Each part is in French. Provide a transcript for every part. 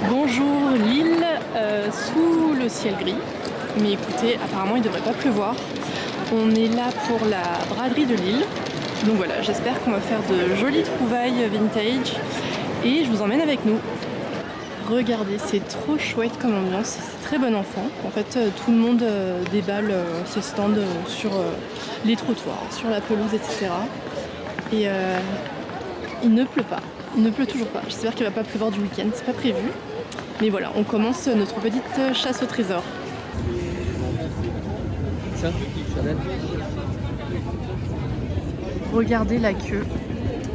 Bonjour Lille, sous le ciel gris. Mais écoutez, apparemment il ne devrait pas pleuvoir. On est là pour la braderie de Lille. Donc voilà, j'espère qu'on va faire de jolies trouvailles vintage. Et je vous emmène avec nous. Regardez, c'est trop chouette comme ambiance, c'est très bon enfant. En fait, tout le monde déballe ses stands sur les trottoirs, sur la pelouse, etc. Et il ne pleut pas, il ne pleut toujours pas. J'espère qu'il ne va pas pleuvoir du week-end, c'est pas prévu. Mais voilà, on commence notre petite chasse au trésor. Regardez la queue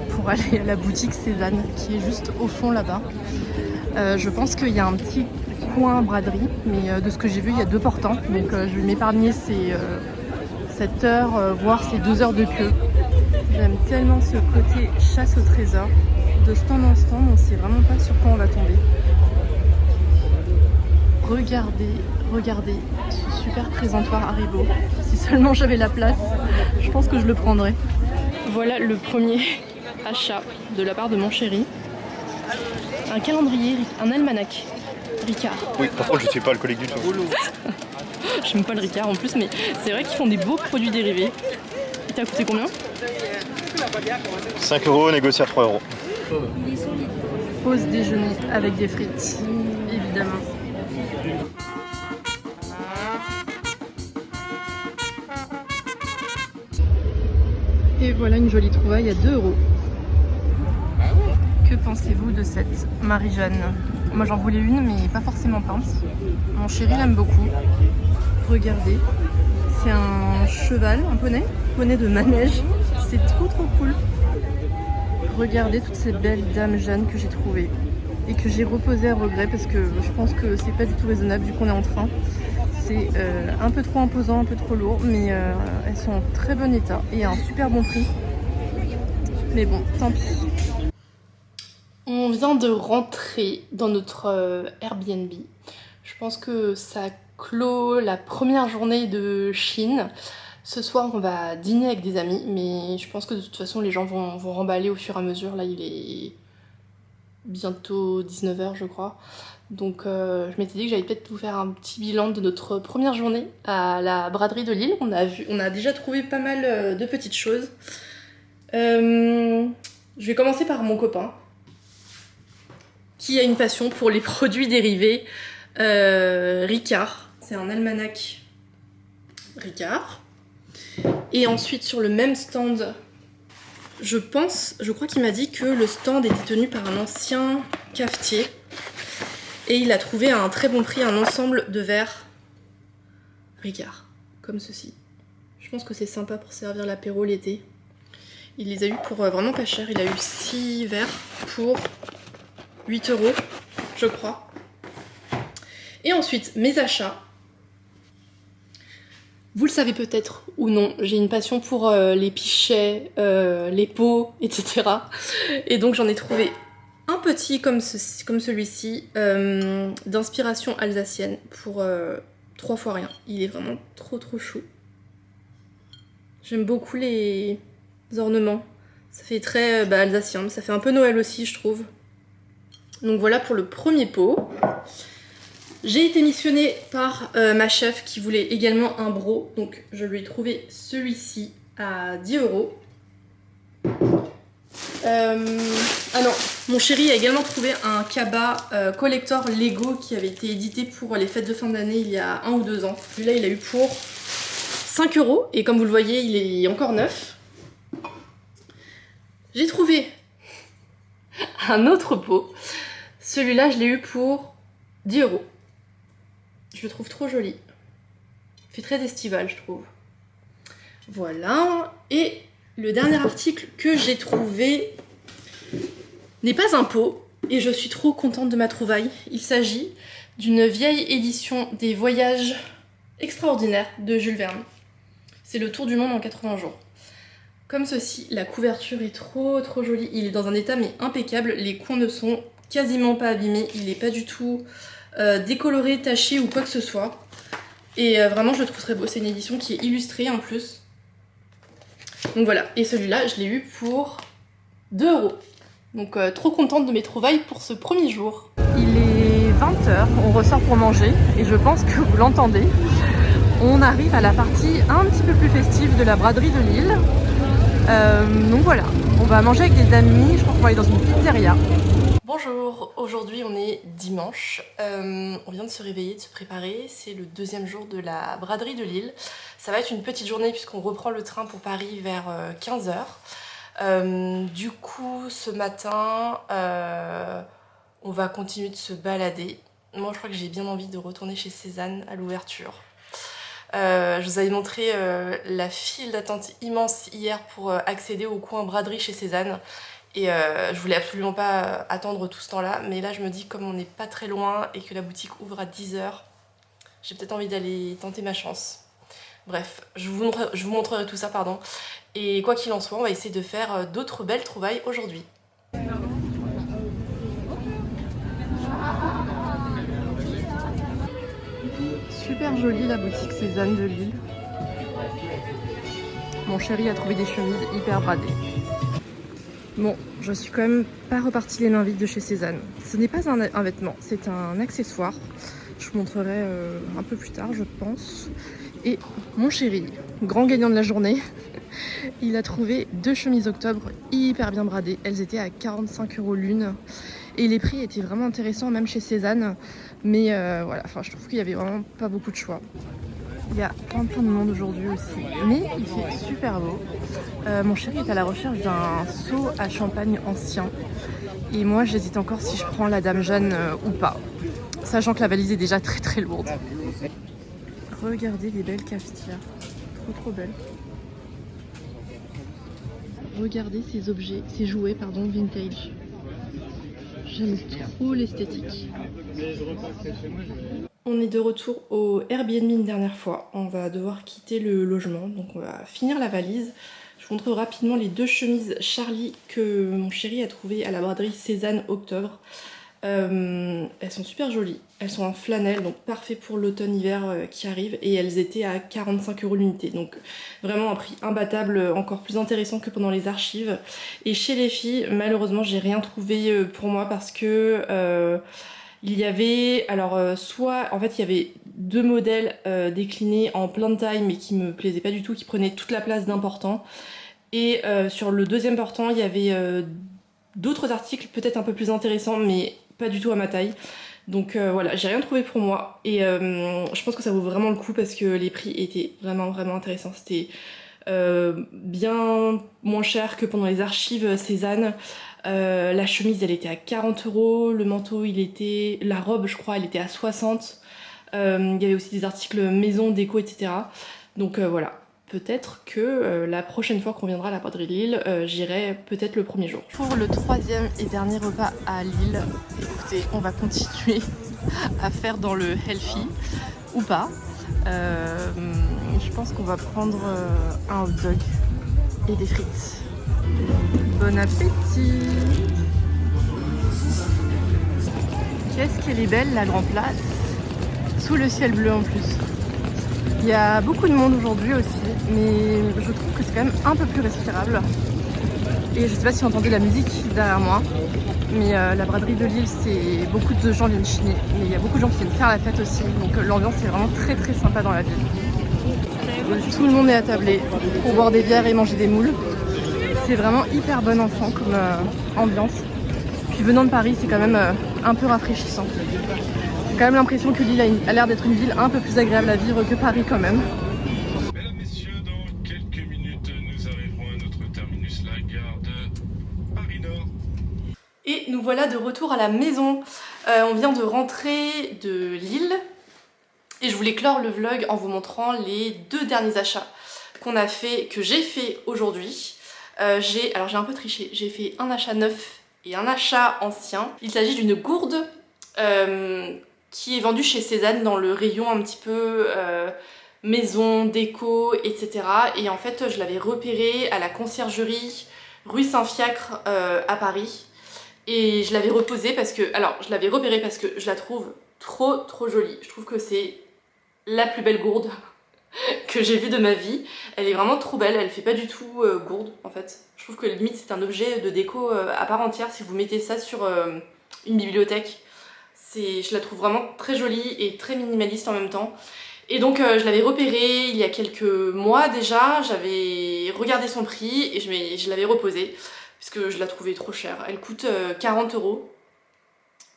pour aller à la boutique Cézanne qui est juste au fond là-bas. Je pense qu'il y a un petit coin braderie, mais de ce que j'ai vu, il y a 2 portants. Donc je vais m'épargner cette heure, voire ces 2 heures de queue. J'aime tellement ce côté chasse au trésor. De stand en stand, on ne sait vraiment pas sur quoi on va tomber. Regardez ce super présentoir Haribo. Si seulement j'avais la place, je pense que je le prendrais. Voilà le premier achat de la part de mon chéri. Un calendrier, un almanach Ricard. Oui, par contre je suis pas alcoolique du tout. J'aime pas le Ricard en plus, mais c'est vrai qu'ils font des beaux produits dérivés. Il t'a coûté combien? 5 € négocié à 3 €. Pause déjeuner avec des frites, évidemment. Et voilà une jolie trouvaille à 2 €. Que pensez-vous de cette Marie-Jeanne? Moi j'en voulais une mais pas forcément peinte. Mon chéri l'aime beaucoup. Regardez, c'est un cheval, un poney de manège. C'est trop cool. Regardez toutes ces belles dames Jeanne que j'ai trouvées et que j'ai reposées à regret parce que je pense que c'est pas du tout raisonnable vu qu'on est en train. C'est un peu trop imposant, un peu trop lourd, mais elles sont en très bon état et à un super bon prix. Mais bon, tant pis. On vient de rentrer dans notre Airbnb. Je pense que ça clôt la première journée de Chine. Ce soir, on va dîner avec des amis, mais je pense que de toute façon, les gens vont remballer au fur et à mesure. Là, il est bientôt 19 h, je crois. Donc, je m'étais dit que j'allais peut-être vous faire un petit bilan de notre première journée à la braderie de Lille. On a déjà trouvé pas mal de petites choses. Je vais commencer par mon copain, qui a une passion pour les produits dérivés Ricard. C'est un almanach Ricard. Et ensuite sur le même stand, je crois qu'il m'a dit que le stand était tenu par un ancien cafetier. Et il a trouvé à un très bon prix un ensemble de verres Ricard, comme ceci. Je pense que c'est sympa pour servir l'apéro l'été. Il les a eu pour vraiment pas cher. Il a eu 6 verres pour 8 €, je crois. Et ensuite, mes achats. Vous le savez peut-être ou non, j'ai une passion pour les pichets, les pots, etc. Et donc j'en ai trouvé un petit comme celui-ci, d'inspiration alsacienne, pour 3 fois rien. Il est vraiment trop chou. J'aime beaucoup les ornements. Ça fait très alsacien, ça fait un peu Noël aussi, je trouve. Donc voilà pour le premier pot. J'ai été missionnée par ma chef qui voulait également un bro. Donc je lui ai trouvé celui-ci à 10 €. Ah non, mon chéri a également trouvé un cabas collector Lego qui avait été édité pour les fêtes de fin d'année il y a 1 ou 2 ans. Celui-là il a eu pour 5 € et comme vous le voyez il est encore neuf. J'ai trouvé un autre pot. Celui-là je l'ai eu pour 10 €. Je le trouve trop joli. Il fait très estival, je trouve. Voilà. Et le dernier article que j'ai trouvé n'est pas un pot. Et je suis trop contente de ma trouvaille. Il s'agit d'une vieille édition des Voyages extraordinaires de Jules Verne. C'est le tour du monde en 80 jours. Comme ceci, la couverture est trop jolie. Il est dans un état mais impeccable. Les coins ne sont quasiment pas abîmés. Il n'est pas du tout décoloré, taché ou quoi que ce soit. Et vraiment je le trouve très beau. C'est une édition qui est illustrée en plus. Donc voilà. Et celui-là, je l'ai eu pour 2 €. Donc trop contente de mes trouvailles pour ce premier jour. Il est 20h, on ressort pour manger et je pense que vous l'entendez. On arrive à la partie un petit peu plus festive de la braderie de Lille. Donc voilà, on va manger avec des amis, je crois qu'on va aller dans une pizzeria. Bonjour, aujourd'hui on est dimanche, on vient de se réveiller, de se préparer, c'est le deuxième jour de la braderie de Lille. Ça va être une petite journée puisqu'on reprend le train pour Paris vers 15h. Du coup ce matin on va continuer de se balader. Moi je crois que j'ai bien envie de retourner chez Cézanne à l'ouverture. Je vous avais montré la file d'attente immense hier pour accéder au coin braderie chez Cézanne. Et je voulais absolument pas attendre tout ce temps-là, mais là je me dis comme on n'est pas très loin et que la boutique ouvre à 10h, j'ai peut-être envie d'aller tenter ma chance. Bref, je vous montrerai tout ça, pardon. Et quoi qu'il en soit, on va essayer de faire d'autres belles trouvailles aujourd'hui. Super jolie la boutique Cézanne de Lille. Mon chéri a trouvé des chemises hyper bradées. Bon, je suis quand même pas repartie les mains vides de chez Cézanne. Ce n'est pas un vêtement, c'est un accessoire. Je vous montrerai un peu plus tard, je pense. Et mon chéri, grand gagnant de la journée, il a trouvé 2 chemises octobre hyper bien bradées. Elles étaient à 45 € l'une. Et les prix étaient vraiment intéressants, même chez Cézanne. Mais voilà, enfin, je trouve qu'il y avait vraiment pas beaucoup de choix. Il y a plein de monde aujourd'hui aussi, mais il fait super beau. Mon chéri est à la recherche d'un seau à champagne ancien. Et moi j'hésite encore si je prends la Dame Jeanne ou pas. Sachant que la valise est déjà très lourde. Regardez les belles cafetières. Trop belles. Regardez ces objets, ces jouets pardon, vintage. J'aime trop l'esthétique. On est de retour au Airbnb une dernière fois. On va devoir quitter le logement, donc on va finir la valise. Je vous montre rapidement les 2 chemises Charlie que mon chéri a trouvées à la braderie Cézanne octobre. Elles sont super jolies. Elles sont en flanelle, donc parfait pour l'automne-hiver qui arrive. Et elles étaient à 45 € l'unité. Donc vraiment un prix imbattable, encore plus intéressant que pendant les archives. Et chez les filles, malheureusement, j'ai rien trouvé pour moi parce que... il y avait, alors soit en fait il y avait 2 modèles déclinés en plein de tailles mais qui me plaisaient pas du tout, qui prenaient toute la place d'un portant. Et sur le deuxième portant il y avait d'autres articles peut-être un peu plus intéressants mais pas du tout à ma taille. Donc voilà, j'ai rien trouvé pour moi et je pense que ça vaut vraiment le coup parce que les prix étaient vraiment intéressants. C'était bien moins cher que pendant les archives Cézanne. La chemise elle était à 40 €, le manteau il était, la robe je crois elle était à 60. Il y avait aussi des articles maison, déco, etc. Donc voilà, peut-être que la prochaine fois qu'on viendra à la braderie de Lille, j'irai peut-être le premier jour. Pour le 3e et dernier repas à Lille, écoutez, on va continuer à faire dans le healthy ou pas. Je pense qu'on va prendre un hot dog et des frites. Bon appétit! Qu'est-ce qu'elle est belle la grande place, sous le ciel bleu en plus. Il y a beaucoup de monde aujourd'hui aussi, mais je trouve que c'est quand même un peu plus respirable. Et je sais pas si vous entendez la musique derrière moi, mais la braderie de Lille, c'est beaucoup de gens viennent chiner, mais il y a beaucoup de gens qui viennent faire la fête aussi, donc l'ambiance est vraiment très sympa dans la ville. Tout le monde est attablé pour boire des bières et manger des moules. C'est vraiment hyper bon enfant comme ambiance. Puis venant de Paris, c'est quand même un peu rafraîchissant. J'ai quand même l'impression que Lille a l'air d'être une ville un peu plus agréable à vivre que Paris quand même. Mesdames, messieurs, dans quelques minutes, nous arriverons à notre terminus, la gare de Paris-Nord. Et nous voilà de retour à la maison. On vient de rentrer de Lille. Et je voulais clore le vlog en vous montrant les 2 derniers achats qu'on a fait, que j'ai fait aujourd'hui. J'ai un peu triché, j'ai fait un achat neuf et un achat ancien. Il s'agit d'une gourde qui est vendue chez Cézanne dans le rayon un petit peu maison, déco, etc. Et en fait je l'avais repérée à la conciergerie rue Saint-Fiacre à Paris. Et je l'avais reposée parce que... Alors je l'avais repérée parce que je la trouve trop jolie. Je trouve que c'est la plus belle gourde que j'ai vue de ma vie. Elle est vraiment trop belle, elle fait pas du tout gourde en fait. Je trouve que limite c'est un objet de déco à part entière si vous mettez ça sur une bibliothèque. Je la trouve vraiment très jolie et très minimaliste en même temps. Et donc je l'avais repérée il y a quelques mois déjà, j'avais regardé son prix et je l'avais reposée puisque je la trouvais trop chère. Elle coûte 40 €.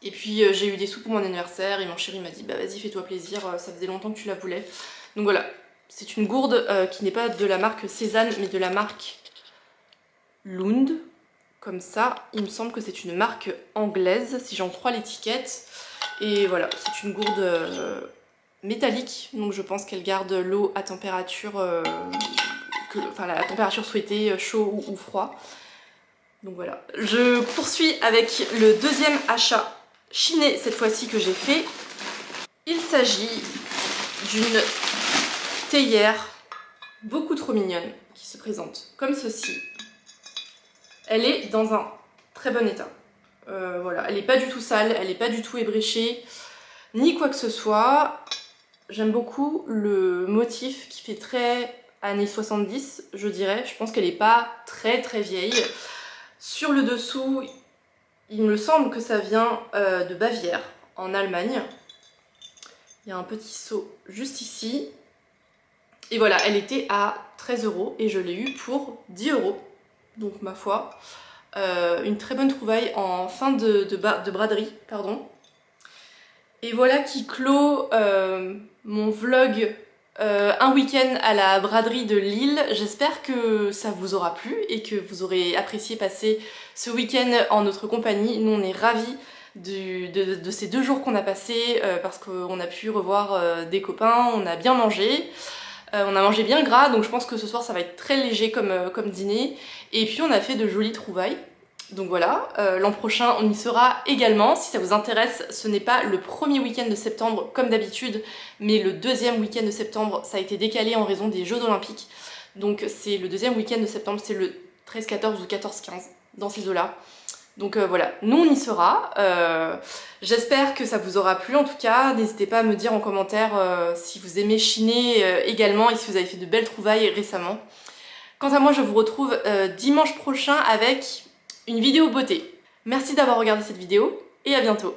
Et puis j'ai eu des sous pour mon anniversaire et mon chéri m'a dit bah vas-y fais-toi plaisir, ça faisait longtemps que tu la voulais. Donc voilà, c'est une gourde qui n'est pas de la marque Cézanne mais de la marque Lund. Comme ça, il me semble que c'est une marque anglaise si j'en crois l'étiquette. Et voilà, c'est une gourde métallique, donc je pense qu'elle garde l'eau à température, la température souhaitée, chaud ou froid. Donc voilà, je poursuis avec le deuxième achat chiné cette fois-ci que j'ai fait. Il s'agit d'une théière beaucoup trop mignonne qui se présente comme ceci. Elle est dans un très bon état. Voilà, elle n'est pas du tout sale, elle n'est pas du tout ébréchée, ni quoi que ce soit. J'aime beaucoup le motif qui fait très années 70, je dirais. Je pense qu'elle n'est pas très vieille. Sur le dessous, il me semble que ça vient de Bavière, en Allemagne. Il y a un petit seau juste ici. Et voilà, elle était à 13 € et je l'ai eu pour 10 €. Donc ma foi, une très bonne trouvaille en fin de braderie, pardon. Et voilà qui clôt mon vlog un week-end à la braderie de Lille. J'espère que ça vous aura plu et que vous aurez apprécié passer ce week-end en notre compagnie. Nous on est ravis de ces 2 jours qu'on a passés parce qu'on a pu revoir des copains, on a bien mangé. On a mangé bien gras, donc je pense que ce soir ça va être très léger comme dîner. Et puis on a fait de jolies trouvailles. Donc voilà, l'an prochain on y sera également. Si ça vous intéresse, ce n'est pas le premier week-end de septembre comme d'habitude, mais le deuxième week-end de septembre, ça a été décalé en raison des Jeux Olympiques. Donc c'est le deuxième week-end de septembre, c'est le 13-14 ou 14-15, dans ces eaux-là. Donc voilà, nous on y sera. J'espère que ça vous aura plu en tout cas. N'hésitez pas à me dire en commentaire si vous aimez chiner également et si vous avez fait de belles trouvailles récemment. Quant à moi, je vous retrouve dimanche prochain avec une vidéo beauté. Merci d'avoir regardé cette vidéo et à bientôt.